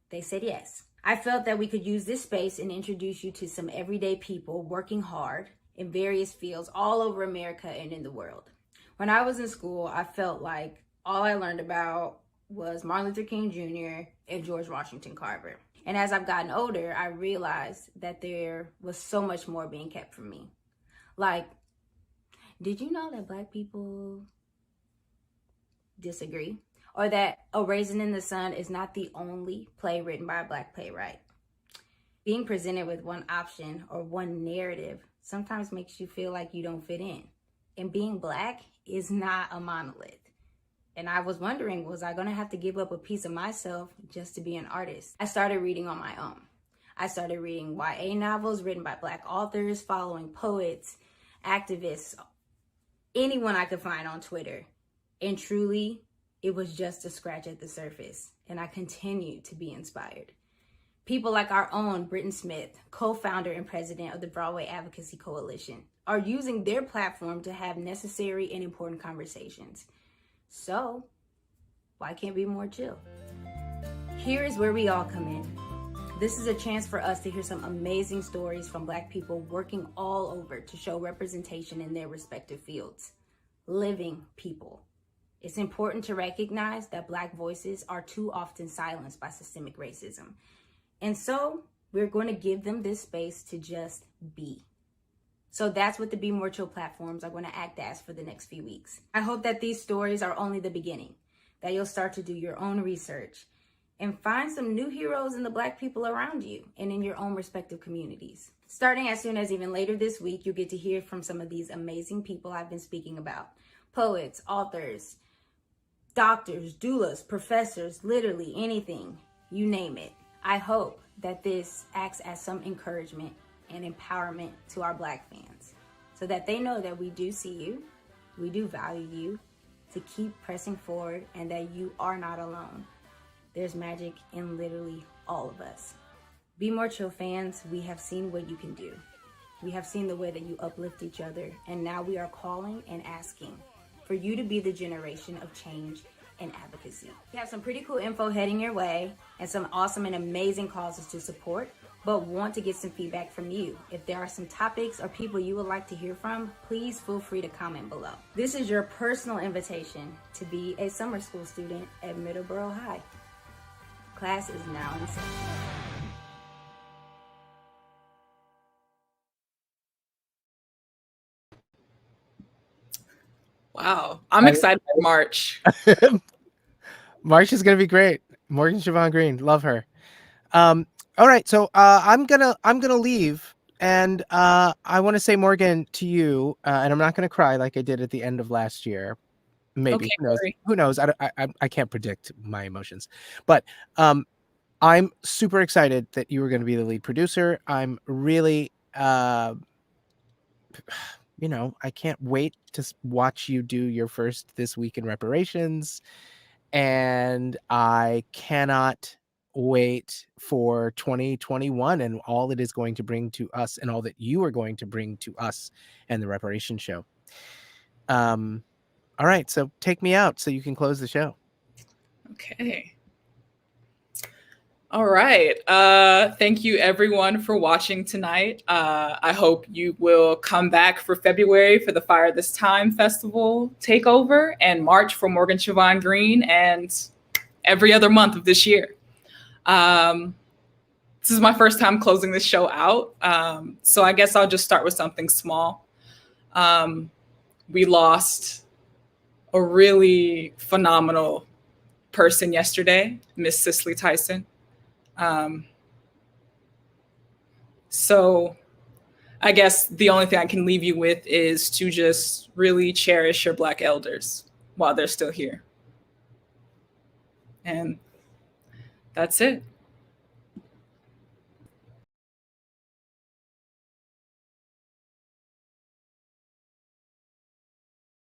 they said yes. I felt that we could use this space and introduce you to some everyday people working hard in various fields all over America and in the world. When I was in school, I felt like all I learned about was Martin Luther King Jr. and George Washington Carver. And as I've gotten older, I realized that there was so much more being kept from me. Like, did you know that Black people disagree? Or that A Raisin in the Sun is not the only play written by a Black playwright? Being presented with one option or one narrative sometimes makes you feel like you don't fit in. And being Black is not a monolith. And I was wondering, was I going to have to give up a piece of myself just to be an artist? I started reading on my own. I started reading YA novels written by Black authors, following poets, activists, anyone I could find on Twitter. And truly, it was just a scratch at the surface. And I continue to be inspired. People like our own Britton Smith, co-founder and president of the Broadway Advocacy Coalition, are using their platform to have necessary and important conversations. So, why can't Be More Chill? Here is where we all come in. This is a chance for us to hear some amazing stories from Black people working all over to show representation in their respective fields. Living people. It's important to recognize that Black voices are too often silenced by systemic racism. And so, we're going to give them this space to just be. So that's what the Be More Chill platforms are going to act as for the next few weeks. I hope that these stories are only the beginning, that you'll start to do your own research and find some new heroes in the Black people around you and in your own respective communities. Starting as soon as even later this week, you'll get to hear from some of these amazing people I've been speaking about. Poets, authors, doctors, doulas, professors, literally anything, you name it. I hope that this acts as some encouragement and empowerment to our Black fans so that they know that we do see you, we do value you, to keep pressing forward, and that you are not alone. There's magic in literally all of us. Be More Chill fans, we have seen what you can do. We have seen the way that you uplift each other, and now we are calling and asking for you to be the generation of change and advocacy. We have some pretty cool info heading your way and some awesome and amazing causes to support, but want to get some feedback from you. If there are some topics or people you would like to hear from, please feel free to comment below. This is your personal invitation to be a summer school student at Middleborough High. Class is now in session. Wow, I'm excited for March. March is gonna be great. Morgan Siobhan Green, love her. All right, so I'm gonna leave, and I want to say, Morgan, to you, and I'm not gonna cry like I did at the end of last year. Maybe, Okay, who knows? Corey. Who knows? I can't predict my emotions, but I'm super excited that you were going to be the lead producer. I'm really, you know, I can't wait to watch you do your first This Week in Reparations, and I cannot wait for 2021 and all it is going to bring to us, and all that you are going to bring to us and the Reparation Show. All right, so take me out so you can close the show. Okay. All right. Thank you everyone for watching tonight. I hope you will come back for February for the Fire This Time Festival takeover, and March for Morgan Siobhan Green, and every other month of this year. This is my first time closing this show out. So I guess I'll just start with something small. We lost a really phenomenal person yesterday, Miss Cicely Tyson. So I guess the only thing I can leave you with is to just really cherish your Black elders while they're still here. And that's it.